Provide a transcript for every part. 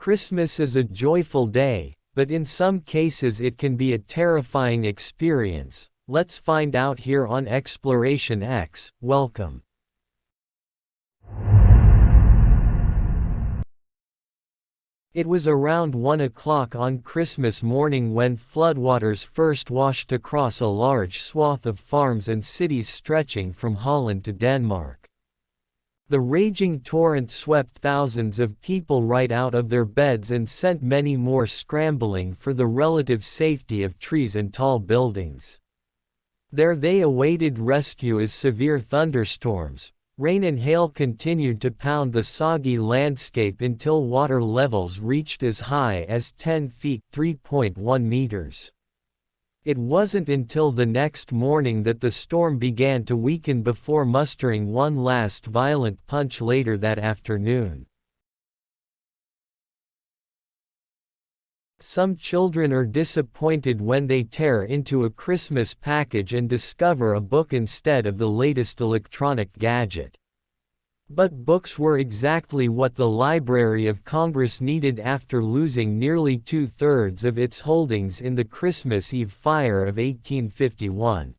Christmas is a joyful day, but in some cases it can be a terrifying experience. Let's find out here on Exploration X. Welcome. It was around 1 o'clock on Christmas morning when floodwaters first washed across a large swath of farms and cities stretching from Holland to Denmark. The raging torrent swept thousands of people right out of their beds and sent many more scrambling for the relative safety of trees and tall buildings. There they awaited rescue as severe thunderstorms, rain and hail continued to pound the soggy landscape until water levels reached as high as 10 feet (3.1 meters). It wasn't until the next morning that the storm began to weaken before mustering one last violent punch later that afternoon. Some children are disappointed when they tear into a Christmas package and discover a book instead of the latest electronic gadget. But books were exactly what the Library of Congress needed after losing nearly two-thirds of its holdings in the Christmas Eve fire of 1851.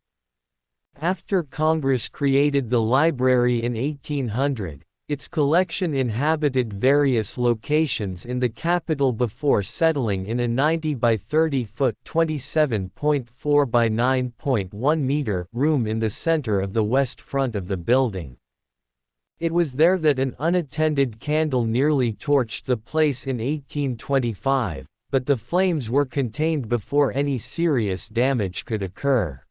After Congress created the library in 1800, its collection inhabited various locations in the Capitol before settling in a 90 by 30 foot (27.4 by 9.1 meter) room in the center of the west front of the building. It was there that an unattended candle nearly torched the place in 1825, but the flames were contained before any serious damage could occur.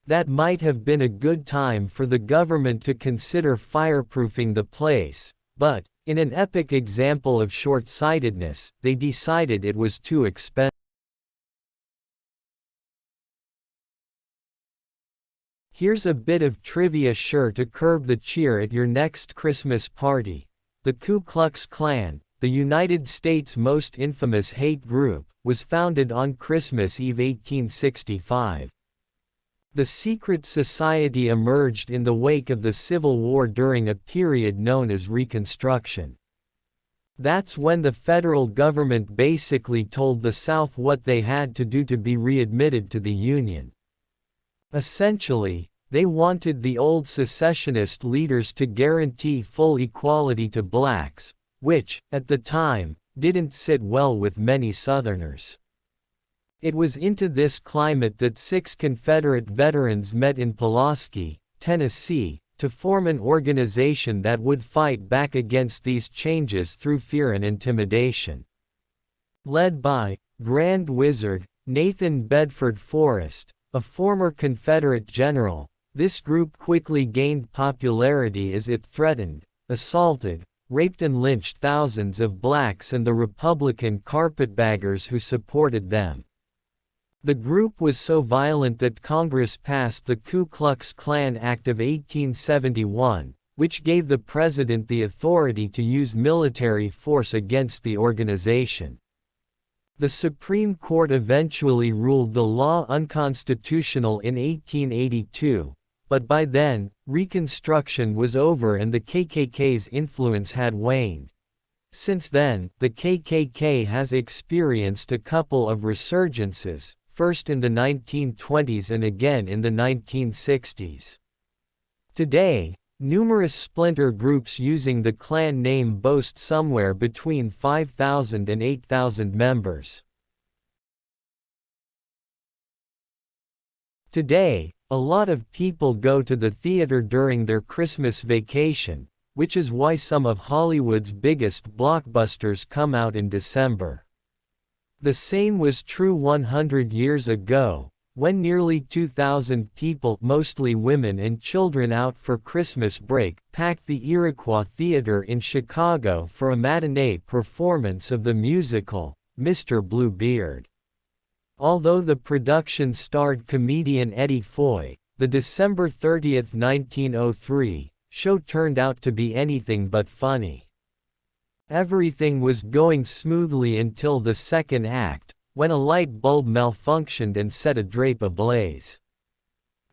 That might have been a good time for the government to consider fireproofing the place, but, in an epic example of short-sightedness, they decided it was too expensive. Here's a bit of trivia sure to curb the cheer at your next Christmas party. The Ku Klux Klan, the United States' most infamous hate group, was founded on Christmas Eve 1865. The secret society emerged in the wake of the Civil War during a period known as Reconstruction. That's when the federal government basically told the South what they had to do to be readmitted to the Union. Essentially, they wanted the old secessionist leaders to guarantee full equality to blacks, which, at the time, didn't sit well with many Southerners. It was into this climate that 6 Confederate veterans met in Pulaski, Tennessee, to form an organization that would fight back against these changes through fear and intimidation. Led by Grand Wizard Nathan Bedford Forrest, a former Confederate general, this group quickly gained popularity as it threatened, assaulted, raped and lynched thousands of blacks and the Republican carpetbaggers who supported them. The group was so violent that Congress passed the Ku Klux Klan Act of 1871, which gave the president the authority to use military force against the organization. The Supreme Court eventually ruled the law unconstitutional in 1882, but by then, Reconstruction was over and the KKK's influence had waned. Since then, the KKK has experienced a couple of resurgences, first in the 1920s and again in the 1960s. Today, numerous splinter groups using the Klan name boast somewhere between 5,000 and 8,000 members. Today, a lot of people go to the theater during their Christmas vacation, which is why some of Hollywood's biggest blockbusters come out in December. The same was true 100 years ago, when nearly 2,000 people, mostly women and children out for Christmas break, packed the Iroquois Theater in Chicago for a matinee performance of the musical, Mr. Bluebeard. Although the production starred comedian Eddie Foy, the December 30, 1903, show turned out to be anything but funny. Everything was going smoothly until the second act, when a light bulb malfunctioned and set a drape ablaze.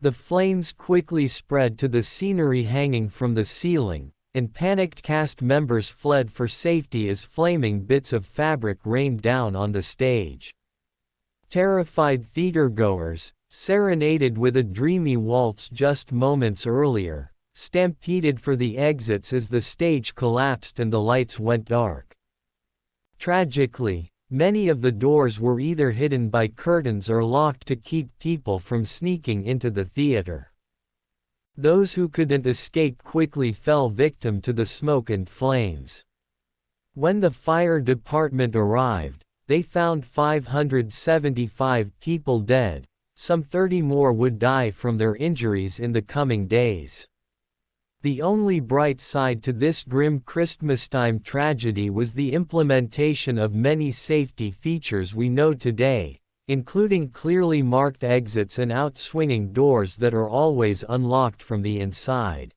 The flames quickly spread to the scenery hanging from the ceiling, and panicked cast members fled for safety as flaming bits of fabric rained down on the stage. Terrified theatergoers, serenaded with a dreamy waltz just moments earlier, stampeded for the exits as the stage collapsed and the lights went dark. Tragically, many of the doors were either hidden by curtains or locked to keep people from sneaking into the theater. Those who couldn't escape quickly fell victim to the smoke and flames. When the fire department arrived, they found 575 people dead. Some 30 more would die from their injuries in the coming days. The only bright side to this grim Christmastime tragedy was the implementation of many safety features we know today, including clearly marked exits and out-swinging doors that are always unlocked from the inside.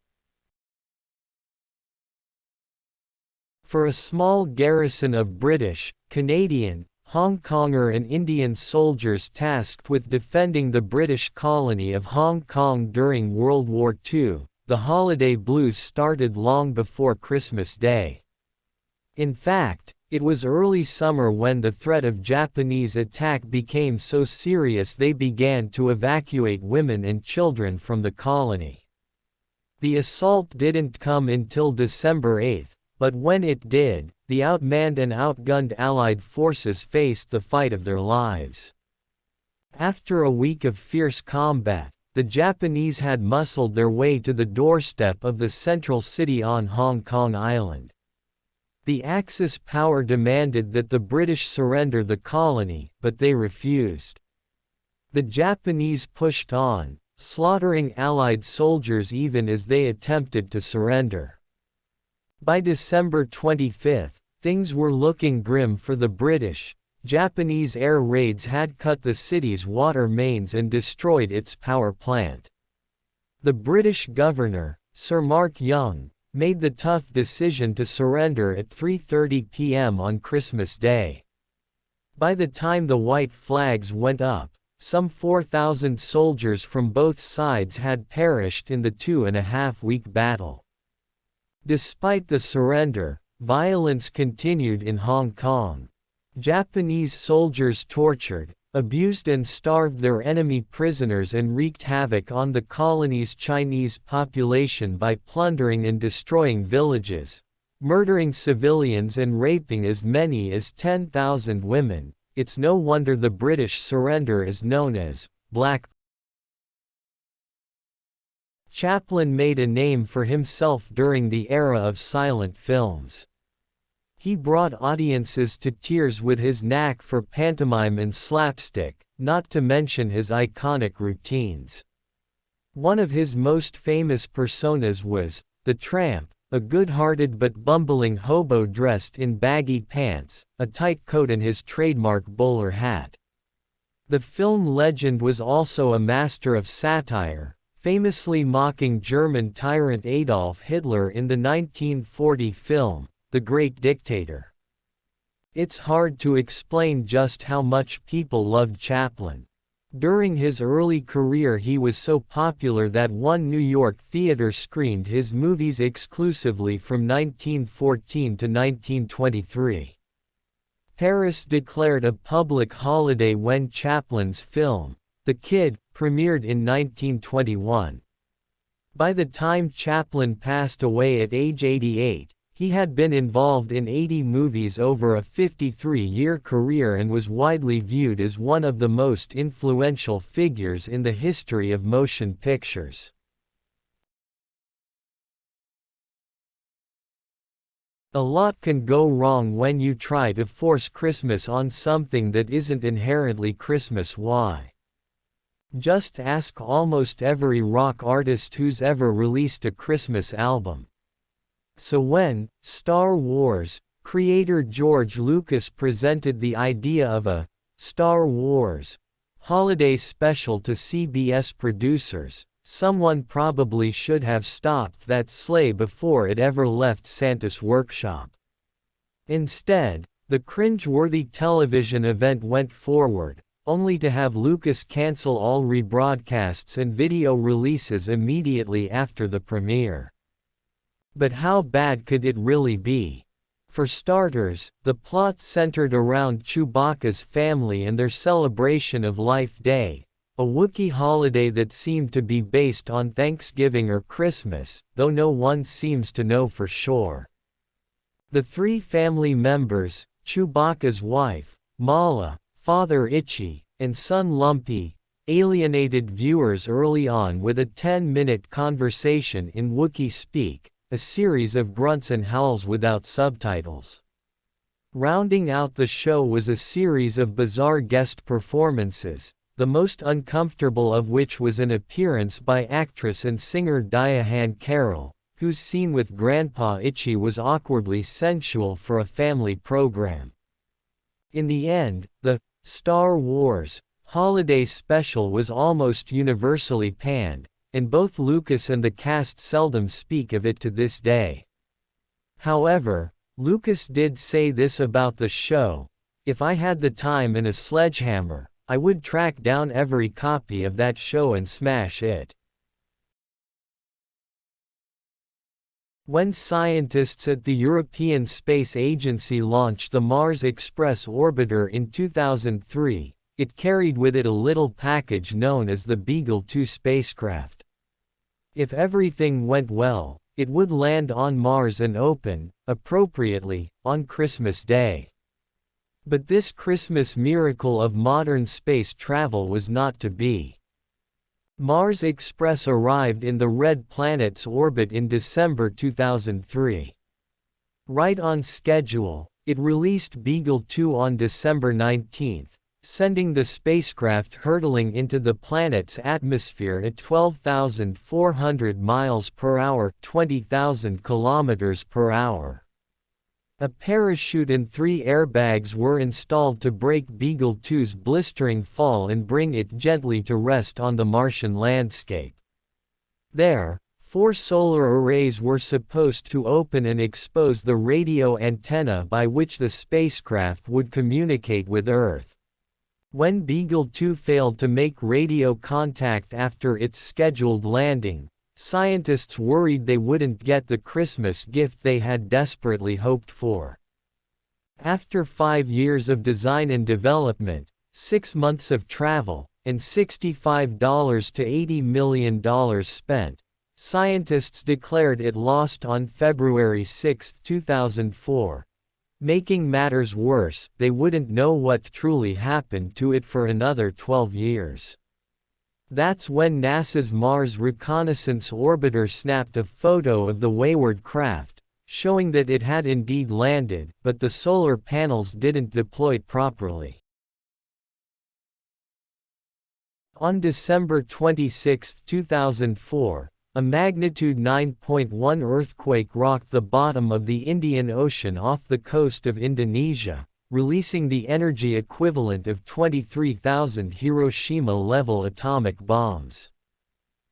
For a small garrison of British, Canadian, Hong Konger and Indian soldiers tasked with defending the British colony of Hong Kong during World War II, the holiday blues started long before Christmas Day. In fact, it was early summer when the threat of Japanese attack became so serious they began to evacuate women and children from the colony. The assault didn't come until December 8, but when it did, the outmanned and outgunned Allied forces faced the fight of their lives. After a week of fierce combat, the Japanese had muscled their way to the doorstep of the central city on Hong Kong Island. The Axis power demanded that the British surrender the colony, but they refused. The Japanese pushed on, slaughtering Allied soldiers even as they attempted to surrender. By December 25, things were looking grim for the British. Japanese air raids had cut the city's water mains and destroyed its power plant. The British governor, Sir Mark Young, made the tough decision to surrender at 3:30 p.m. on Christmas Day. By the time the white flags went up, some 4,000 soldiers from both sides had perished in the 2.5-week battle. Despite the surrender, violence continued in Hong Kong. Japanese soldiers tortured, abused and starved their enemy prisoners and wreaked havoc on the colony's Chinese population by plundering and destroying villages, murdering civilians and raping as many as 10,000 women. It's no wonder the British surrender is known as Black. Chaplin made a name for himself during the era of silent films. He brought audiences to tears with his knack for pantomime and slapstick, not to mention his iconic routines. One of his most famous personas was the Tramp, a good-hearted but bumbling hobo dressed in baggy pants, a tight coat and his trademark bowler hat. The film legend was also a master of satire, famously mocking German tyrant Adolf Hitler in the 1940 film, The Great Dictator. It's hard to explain just how much people loved Chaplin. During his early career he was so popular that one New York theater screened his movies exclusively from 1914 to 1923. Paris declared a public holiday when Chaplin's film, The Kid, premiered in 1921. By the time Chaplin passed away at age 88, he had been involved in 80 movies over a 53-year career and was widely viewed as one of the most influential figures in the history of motion pictures. A lot can go wrong when you try to force Christmas on something that isn't inherently Christmas. Why? Just ask almost every rock artist who's ever released a Christmas album. So when Star Wars creator George Lucas presented the idea of a Star Wars holiday special to CBS producers, someone probably should have stopped that sleigh before it ever left Santa's workshop. Instead, the cringe-worthy television event went forward, only to have Lucas cancel all rebroadcasts and video releases immediately after the premiere. But how bad could it really be? For starters, the plot centered around Chewbacca's family and their celebration of Life Day, a Wookiee holiday that seemed to be based on Thanksgiving or Christmas, though no one seems to know for sure. The three family members, Chewbacca's wife, Malla, father Itchy, and son Lumpy, alienated viewers early on with a 10-minute conversation in Wookiee speak, a series of grunts and howls without subtitles. Rounding out the show was a series of bizarre guest performances, the most uncomfortable of which was an appearance by actress and singer Diahann Carroll, whose scene with Grandpa Itchy was awkwardly sensual for a family program. In the end, the Star Wars Holiday Special was almost universally panned, and both Lucas and the cast seldom speak of it to this day. However, Lucas did say this about the show: "If I had the time and a sledgehammer, I would track down every copy of that show and smash it." When scientists at the European Space Agency launched the Mars Express orbiter in 2003, it carried with it a little package known as the Beagle 2 spacecraft. If everything went well, it would land on Mars and open, appropriately, on Christmas Day. But this Christmas miracle of modern space travel was not to be. Mars Express arrived in the Red Planet's orbit in December 2003. Right on schedule, it released Beagle 2 on December 19, sending the spacecraft hurtling into the planet's atmosphere at 12,400 miles per hour, 20,000 kilometers per hour. A parachute and 3 airbags were installed to break Beagle 2's blistering fall and bring it gently to rest on the Martian landscape. There, 4 solar arrays were supposed to open and expose the radio antenna by which the spacecraft would communicate with Earth. When Beagle 2 failed to make radio contact after its scheduled landing, scientists worried they wouldn't get the Christmas gift they had desperately hoped for. After 5 years of design and development, 6 months of travel, and $65 to $80 million spent, scientists declared it lost on February 6, 2004. Making matters worse, they wouldn't know what truly happened to it for another 12 years. That's when NASA's Mars Reconnaissance Orbiter snapped a photo of the wayward craft, showing that it had indeed landed, but the solar panels didn't deploy properly. On December 26, 2004, a magnitude 9.1 earthquake rocked the bottom of the Indian Ocean off the coast of Indonesia, releasing the energy equivalent of 23,000 Hiroshima-level atomic bombs.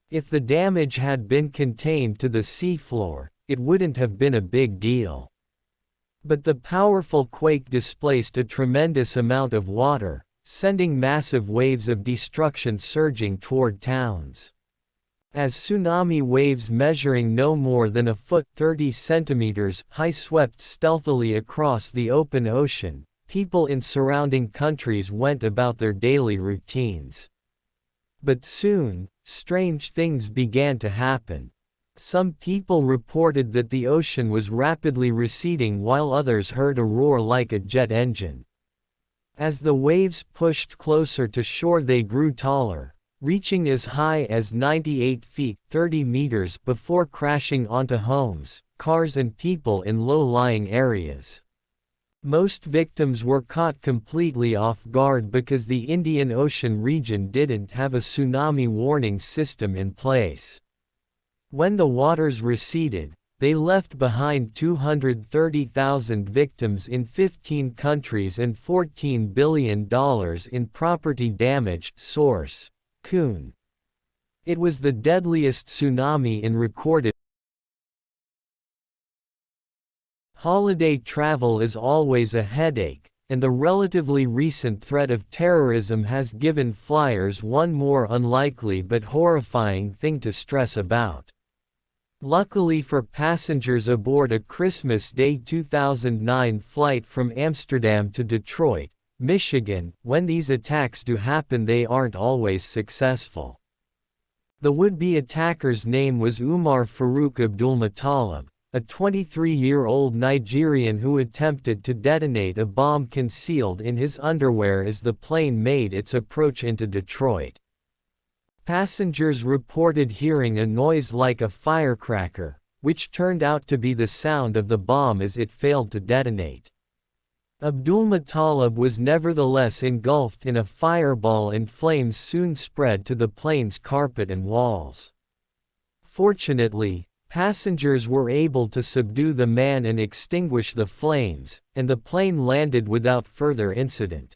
If the damage had been contained to the seafloor, it wouldn't have been a big deal. But the powerful quake displaced a tremendous amount of water, sending massive waves of destruction surging toward towns. As tsunami waves measuring no more than a foot (30 centimeters) high swept stealthily across the open ocean, people in surrounding countries went about their daily routines. But soon, strange things began to happen. Some people reported that the ocean was rapidly receding while others heard a roar like a jet engine. As the waves pushed closer to shore, they grew taller, reaching as high as 98 feet (30 meters) before crashing onto homes, cars and people in low-lying areas. Most victims were caught completely off guard because the Indian Ocean region didn't have a tsunami warning system in place. When the waters receded, they left behind 230,000 victims in 15 countries and $14 billion in property damage. Source: Kuhn. It was the deadliest tsunami in recorded. Holiday travel is always a headache, and the relatively recent threat of terrorism has given flyers one more unlikely but horrifying thing to stress about. Luckily for passengers aboard a Christmas Day 2009 flight from Amsterdam to Detroit, Michigan, when these attacks do happen they aren't always successful. The would-be attacker's name was Umar Farouk Abdulmutallab, a 23-year-old Nigerian who attempted to detonate a bomb concealed in his underwear as the plane made its approach into Detroit. Passengers reported hearing a noise like a firecracker, which turned out to be the sound of the bomb as it failed to detonate. Abdulmutallab was nevertheless engulfed in a fireball and flames soon spread to the plane's carpet and walls. Fortunately, passengers were able to subdue the man and extinguish the flames, and the plane landed without further incident.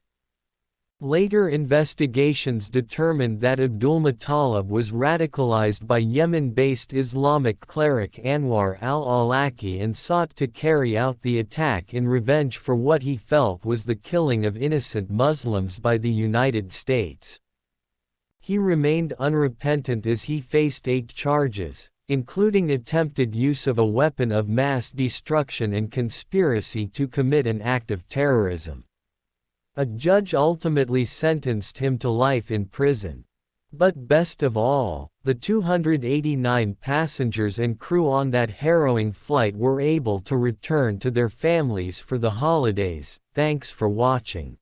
Later investigations determined that Abdulmutallab was radicalized by Yemen-based Islamic cleric Anwar al-Awlaki and sought to carry out the attack in revenge for what he felt was the killing of innocent Muslims by the United States. He remained unrepentant as he faced 8 charges, including attempted use of a weapon of mass destruction and conspiracy to commit an act of terrorism. A judge ultimately sentenced him to life in prison. But best of all, the 289 passengers and crew on that harrowing flight were able to return to their families for the holidays. Thanks for watching.